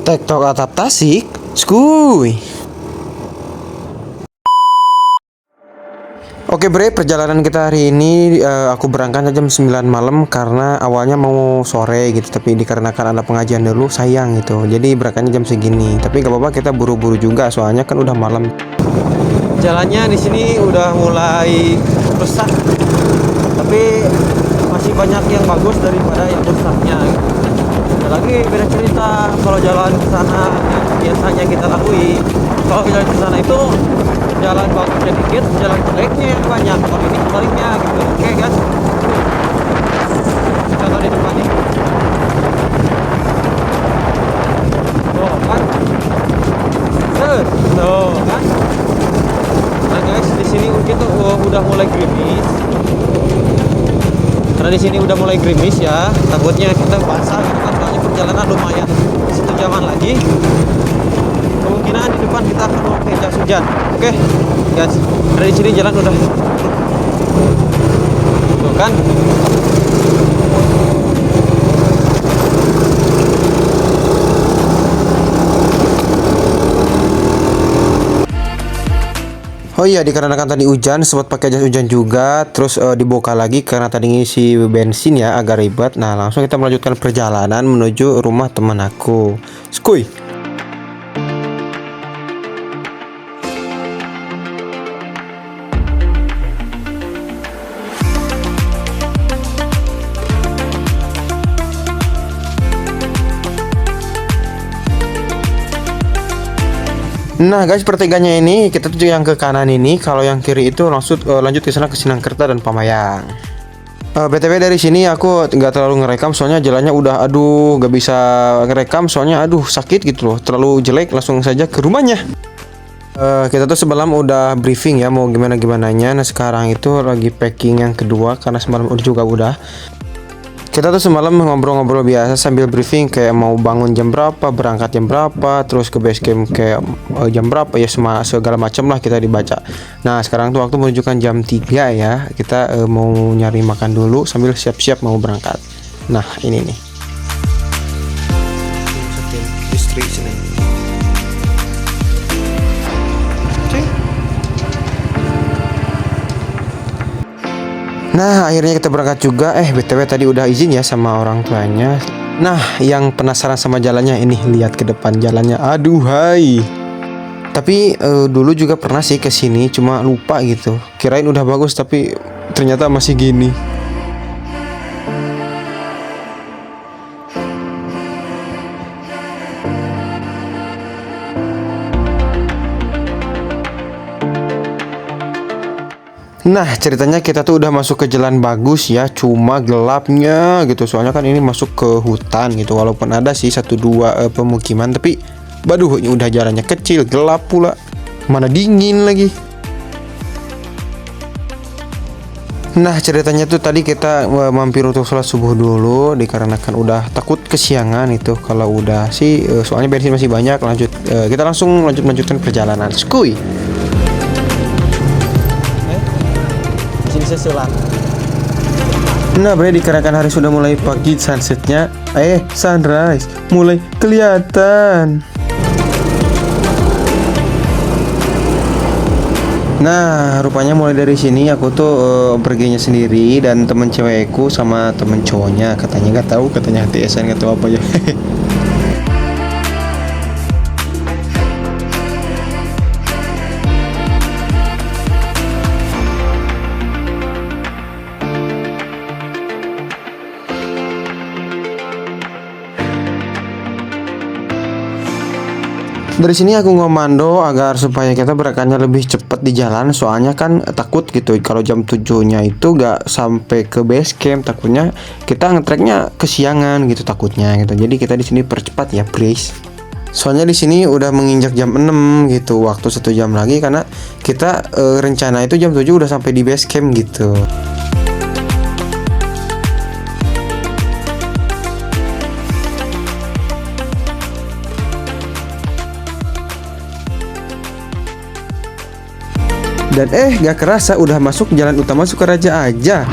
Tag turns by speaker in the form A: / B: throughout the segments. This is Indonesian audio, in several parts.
A: TikTok atap Tasik, skuy. Oke bre, perjalanan kita hari ini aku berangkat jam 9 malam karena awalnya mau sore gitu, tapi dikarenakan ada pengajian dulu sayang gitu. Jadi berangkatnya jam segini. Tapi gak apa-apa, kita buru-buru juga soalnya kan udah malam. Jalannya di sini udah mulai rusak. Tapi masih banyak yang bagus daripada yang rusaknya gitu. Ada lagi beda cerita kalau jalan ke sana yang biasanya kita lalui. Kalau jalan ke sana itu jalan bagusnya dikit, jalan jeleknya yang banyak. Kalau ini sebaliknya gitu. Oke guys, contoh di depan nih. Tuh kan, tuh kan. Nah guys, di sini kita udah mulai gerimis. Karena di sini udah mulai gerimis ya, takutnya kita basah gitu kan, soalnya perjalanan lumayan 1 jaman lagi. Kemungkinan di depan kita akan pakai jas hujan. Oke, guys, dari sini jalan udah tuh kan. Oh iya, dikarenakan tadi hujan, sempat pakai jas hujan juga, terus dibuka lagi karena tadi ngisi bensin ya, agak ribet. Nah, langsung kita melanjutkan perjalanan menuju rumah teman aku. Skuy. Nah guys, pertiganya ini kita tuju yang ke kanan ini, kalau yang kiri itu langsung lanjut ke sana ke Sinangkerta dan Pamayang. BTW dari sini aku nggak terlalu ngerekam soalnya jalannya udah gak bisa ngerekam soalnya sakit gitu loh, terlalu jelek. Langsung saja ke rumahnya. Kita tuh semalam udah briefing ya mau gimana gimananya. Nah sekarang itu lagi packing yang kedua karena semalam udah. Kita tuh semalam ngobrol-ngobrol biasa sambil briefing kayak mau bangun jam berapa, berangkat jam berapa, terus ke base camp kayak jam berapa ya, segala macam lah kita dibaca. Nah sekarang tuh waktu menunjukkan jam 3 ya, kita mau nyari makan dulu sambil siap-siap mau berangkat. Nah ini nih. Nah akhirnya kita berangkat juga. BTW tadi udah izin ya sama orang tuanya. Nah yang penasaran sama jalannya ini, lihat ke depan jalannya, aduhai. Tapi dulu juga pernah sih ke sini, cuma lupa gitu. Kirain udah bagus tapi ternyata masih gini. Nah ceritanya kita tuh udah masuk ke jalan bagus ya, cuma gelapnya gitu. Soalnya kan ini masuk ke hutan gitu, walaupun ada sih 1-2 pemukiman, tapi baduh ini udah jalannya kecil, gelap pula, mana dingin lagi. Nah ceritanya tuh tadi kita mampir untuk sholat subuh dulu, dikarenakan udah takut kesiangan itu kalau udah sih, soalnya bensin masih banyak. Kita langsung lanjutkan perjalanan. Skuy. Bisa sholat. Nah bre, dikarenakan hari sudah mulai pagi, sunsetnya sunrise mulai kelihatan. Nah rupanya mulai dari sini aku tuh perginya sendiri dan temen cewekku sama temen cowoknya, katanya nggak tahu, katanya HTSan nggak tahu apa ya. Dari sini aku ngomando agar supaya kita berangkatnya lebih cepat di jalan, soalnya kan takut gitu kalau jam 7-nya itu gak sampai ke base camp, takutnya kita ngetreknya kesiangan gitu takutnya gitu. Jadi kita di sini percepat ya, please. Soalnya di sini udah menginjak jam 6 gitu, waktu 1 jam lagi karena kita rencana itu jam 7 udah sampai di base camp gitu. Dan gak kerasa udah masuk jalan utama Sukaraja aja.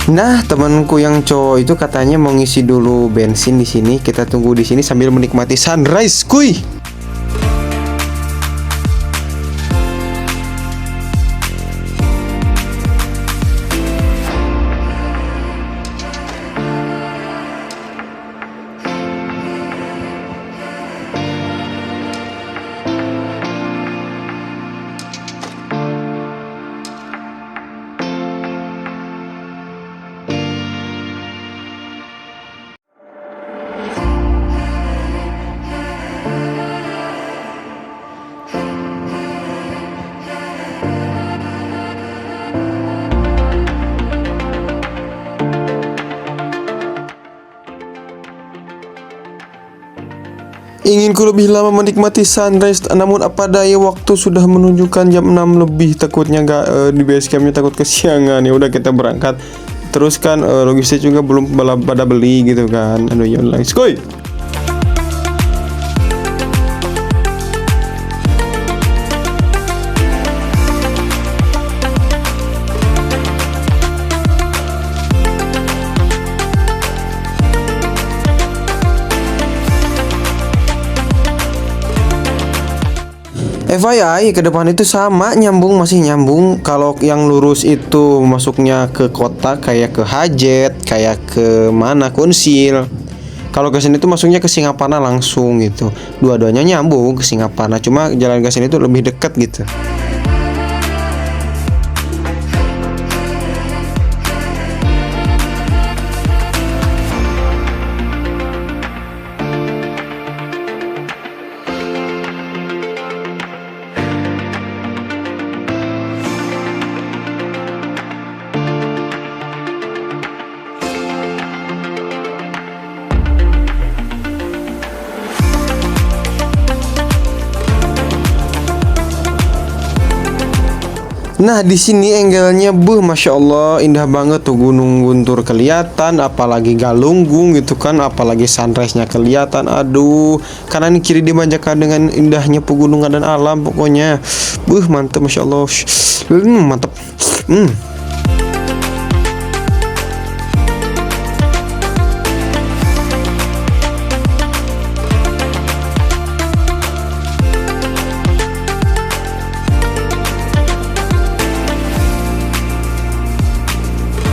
A: Nah, temanku yang cowok itu katanya mau ngisi dulu bensin di sini. Kita tunggu di sini sambil menikmati sunrise, kuy. Inginku lebih lama menikmati sunrise, namun apa daya waktu sudah menunjukkan jam 6 lebih. Takutnya gak di base campnya takut kesiangan. Ya udah kita berangkat. Terus kan logistik juga belum pada beli gitu kan. Aduh ya udah, skoy. FYI ke depan itu sama nyambung, masih nyambung. Kalau yang lurus itu masuknya ke kota kayak ke Hajet, kayak ke mana Kunsil. Kalau ke sini tuh masuknya ke Singapana langsung gitu. Dua-duanya nyambung ke Singapana, cuma jalan ke sini tuh lebih dekat gitu. Nah, di sini angle-nya masya Allah indah banget tuh, Gunung Guntur kelihatan, apalagi Galunggung gitu kan, apalagi sunrise-nya kelihatan. Aduh, kanan kiri dimanjakan dengan indahnya pegunungan dan alam pokoknya. Mantap masya Allah. Mantap.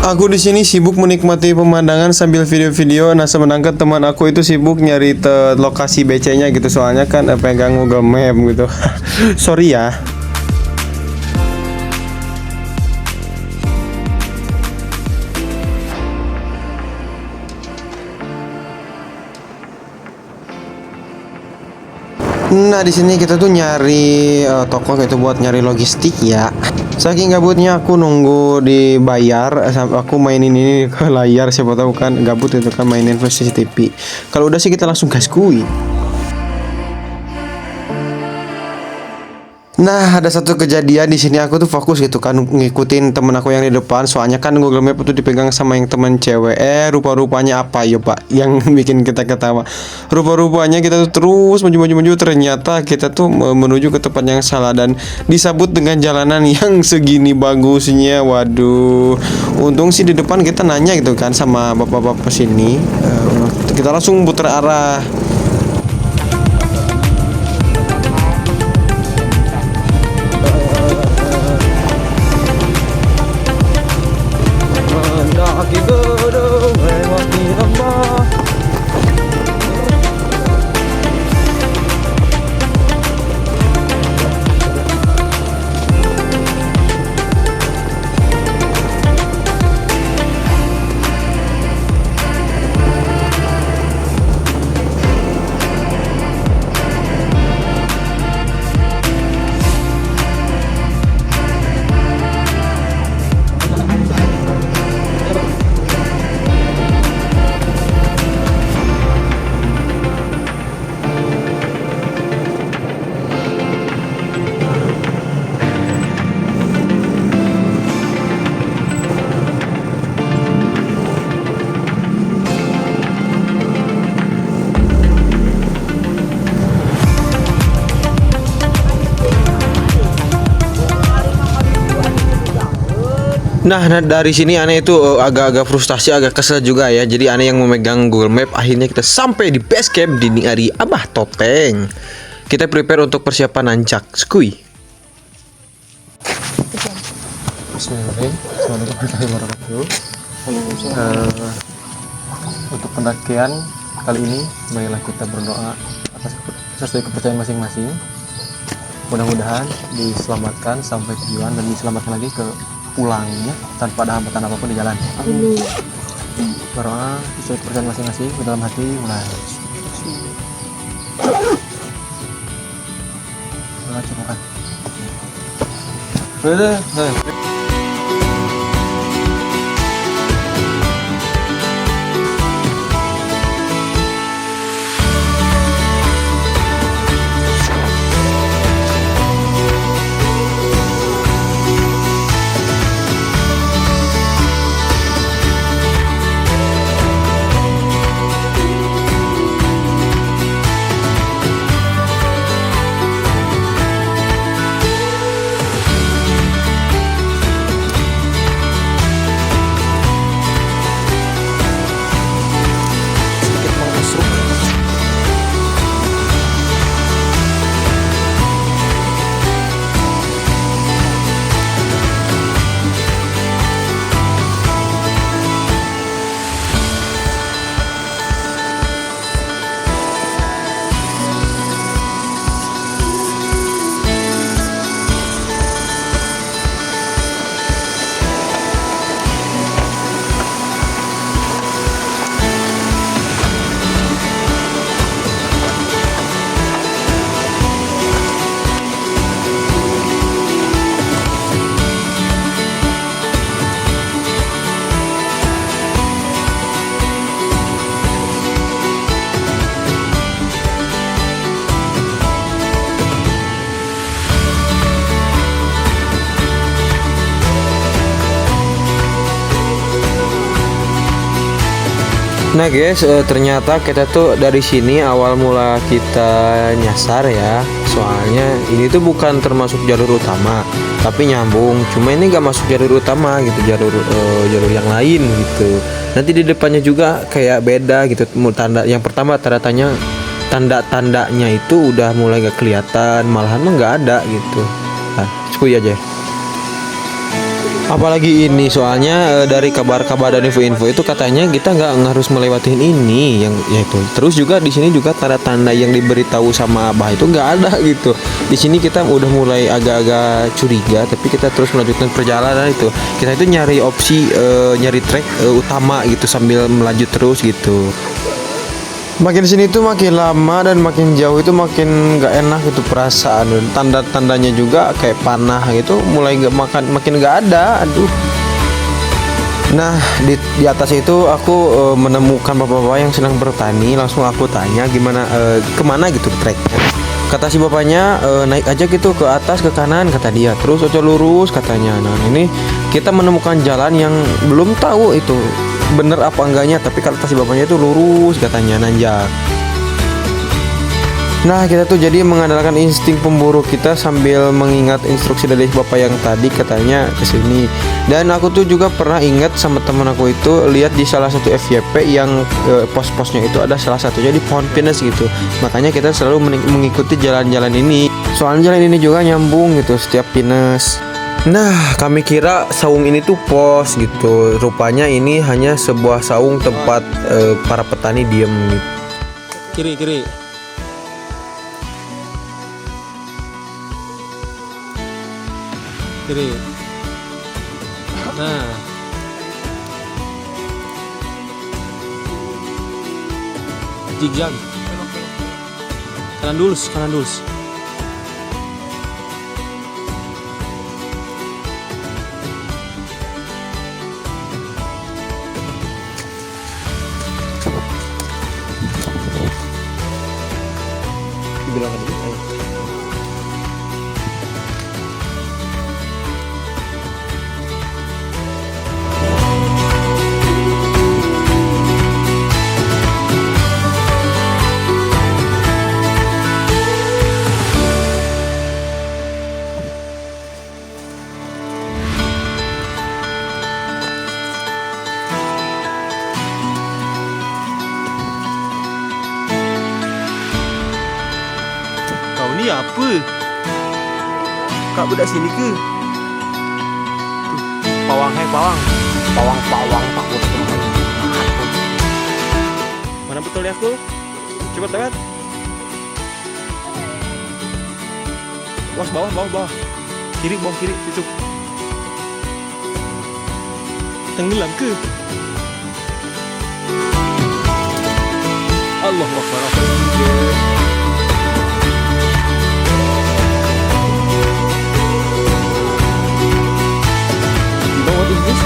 A: Aku di sini sibuk menikmati pemandangan sambil video-video. Nah, semenangkan teman aku itu sibuk nyari lokasi BC-nya gitu, soalnya kan pegang Google Map gitu. Sorry ya. Nah, di sini kita tuh nyari toko gitu buat nyari logistik ya. Saking gabutnya aku nunggu dibayar, aku mainin ini ke layar, siapa tahu kan gabut itu kan mainin CCTV. Kalau udah sih kita langsung gas kuy. Nah, ada satu kejadian di sini, aku tuh fokus gitu kan ngikutin temen aku yang di depan, soalnya kan Google Map itu dipegang sama yang temen cewek. Rupa-rupanya apa ya Pak yang bikin kita ketawa. Rupa-rupanya kita tuh terus maju, ternyata kita tuh menuju ke tempat yang salah dan disambut dengan jalanan yang segini bagusnya. Waduh, untung sih di depan kita nanya gitu kan sama bapak-bapak sini. Kita langsung putar arah. Nah, dari sini aneh itu agak-agak frustasi, agak kesel juga ya. Jadi aneh yang memegang Google Map. Akhirnya kita sampai di base camp di hari Abah Topeng. Kita prepare untuk persiapan nancak skui. Untuk pendakian kali ini, marilah kita berdoa atas sesuai kepercayaan masing-masing. Mudah-mudahan diselamatkan sampai tujuan dan diselamatkan lagi ke pulangnya tanpa ada hambatan apapun di jalan. Amin. Berdoa sesuai kepercayaan masing-masing ke dalam hati mulai. Coba kan. Nah guys, ternyata kita tuh dari sini awal mula kita nyasar ya. Soalnya ini tuh bukan termasuk jalur utama, tapi nyambung. Cuma ini gak masuk jalur utama gitu, jalur yang lain gitu. Nanti di depannya juga kayak beda gitu. Tanda yang pertama tanda-tandanya itu udah mulai gak kelihatan, malahan mah nggak ada gitu. Nah, cukup aja. Apalagi ini soalnya dari kabar-kabar dan info-info itu katanya kita nggak harus melewatin ini yang yaitu. Terus juga di sini juga tanda-tanda yang diberitahu sama Abah itu nggak ada gitu. Di sini kita udah mulai agak-agak curiga, tapi kita terus melanjutkan perjalanan itu. Kita itu nyari opsi nyari trek utama gitu sambil melanjut terus gitu. Makin sini tuh makin lama dan makin jauh itu makin gak enak itu perasaan, dan tanda-tandanya juga kayak panah gitu mulai makin gak ada. Aduh. Nah di atas itu aku menemukan bapak-bapak yang sedang bertani. Langsung aku tanya gimana kemana gitu treknya. Kata si bapaknya naik aja gitu ke atas ke kanan kata dia, terus ojo lurus katanya. Nah ini kita menemukan jalan yang belum tahu itu bener apa enggaknya, tapi kalau kata si bapaknya itu lurus katanya nanjak. Nah kita tuh jadi mengandalkan insting pemburu kita sambil mengingat instruksi dari bapak yang tadi katanya kesini. Dan aku tuh juga pernah ingat sama teman aku itu lihat di salah satu FYP yang pos-posnya itu ada salah satunya di pohon pinus gitu. Makanya kita selalu mengikuti jalan-jalan ini. Soalnya jalan ini juga nyambung gitu setiap pinus. Nah kami kira saung ini tuh pos gitu. Rupanya ini hanya sebuah saung tempat para petani diem gitu. Kiri nah zigzag kanan dulus bilang tadi Kak bedak sini ke. Pawang pawang takut teman. Mana betul ya aku? Cepat lewat. Was bawah. Kiri bawah kiri tutup. Tenggelam ke? Allahu Akbar. What is this?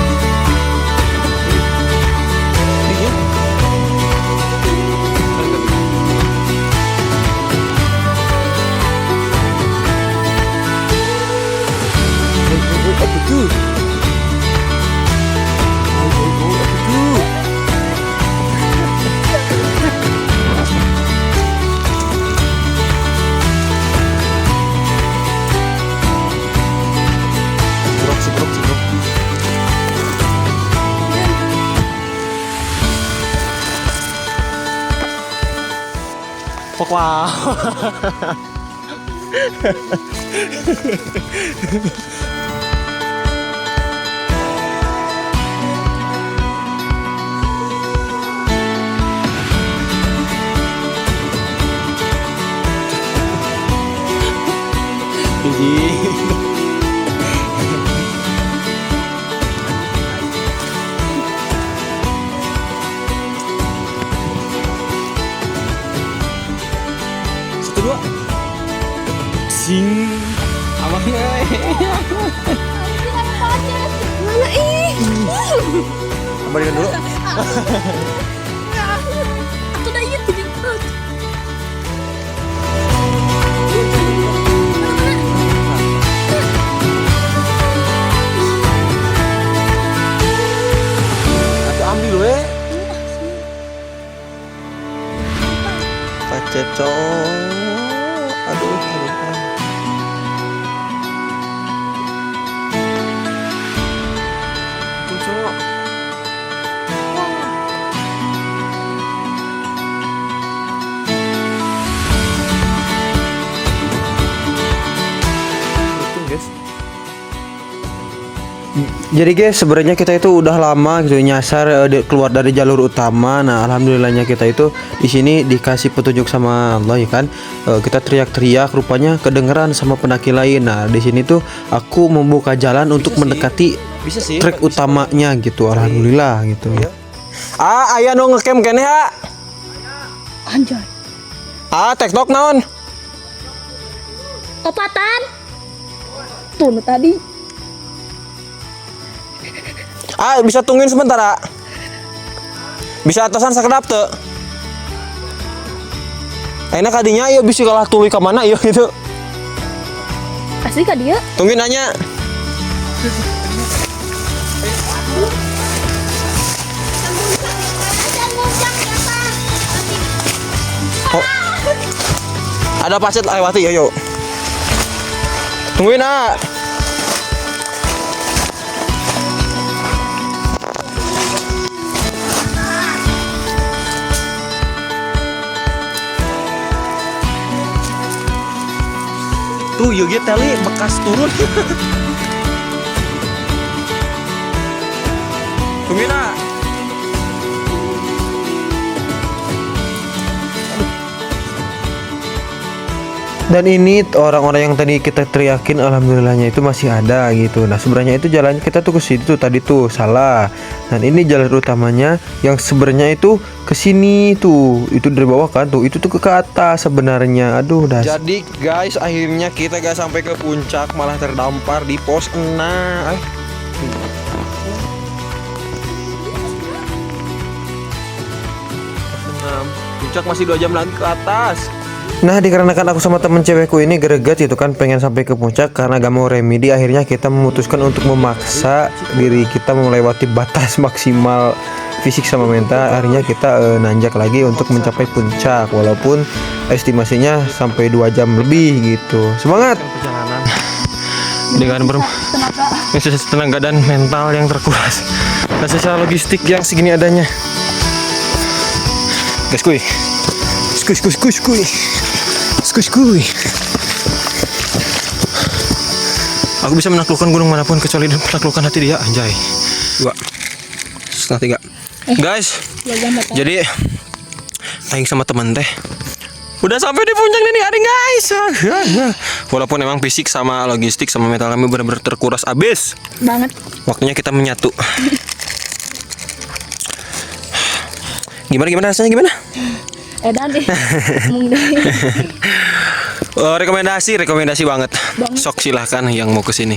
A: Apa tu? Sebrok. Wow. Satu dua. Sing. Abangnya.
B: Mana ih?
A: Kembalikan dulu.
B: Aku udah iya tidak.
A: Aku ambil we. Paceco. Aduh. Pucuk. Jadi guys, sebenarnya kita itu udah lama gitu nyasar keluar dari jalur utama. Nah, alhamdulillahnya kita itu di sini dikasih petunjuk sama Allah ya kan. Kita teriak-teriak, rupanya kedengeran sama pendaki lain. Nah, di sini tuh aku membuka jalan untuk mendekati trek utamanya gitu. Alhamdulillah gitu. Aya nu ngecamp kene ha.
B: Anjay.
A: TikTok naon?
B: Opatan. Tuh nu tadi.
A: Bisa tungguin sebentar, bisa atasan sakedap teu. Ayeuna kadinya ieu bisi kalah tuluy ka mana ieu gitu.
B: Asli ka dia?
A: Tungguin nanya. Oh. Ada pacet lewati yuk. Tungguin Tuh Yogi teli bekas turun. Tungguin Dan ini orang-orang yang tadi kita teriakin, alhamdulillahnya itu masih ada gitu. Nah sebenarnya itu jalan kita tuh ke situ tadi tuh salah. Dan ini jalan utamanya yang sebenarnya itu ke sini tuh. Itu dari bawah kan tuh. Itu tuh ke atas sebenarnya. Aduh dah. Jadi guys, akhirnya kita gak sampai ke puncak, malah terdampar di pos 6. Puncak masih 2 jam lagi ke atas. Nah dikarenakan aku sama temen cewekku ini greget itu kan pengen sampai ke puncak karena gak mau remedi, akhirnya kita memutuskan untuk memaksa diri kita melewati batas maksimal fisik sama mental. Akhirnya kita nanjak lagi untuk mencapai puncak walaupun estimasinya sampai 2 jam lebih gitu. Semangat perjalanan dengan tenaga dan mental yang terkuras dan secara logistik yang segini adanya. Guys kuy skuy. Aku bisa menaklukkan gunung manapun kecuali menaklukkan hati dia, anjay. 2 setengah 3. Guys, jadi aing sama temen teh udah sampai di puncak ini hari guys. Walaupun emang fisik sama logistik sama mental kami benar-benar terkuras abis.
B: Banget.
A: Waktunya kita menyatu. Gimana rasanya gimana?
B: Edan deh. Ngomong deh.
A: Rekomendasi banget. Sok silahkan yang mau kesini.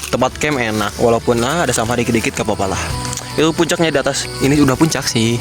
A: Tempat camp enak, walaupun ada sampah dikit-dikit gak apa-apa lah. Itu puncaknya di atas. Ini udah puncak sih.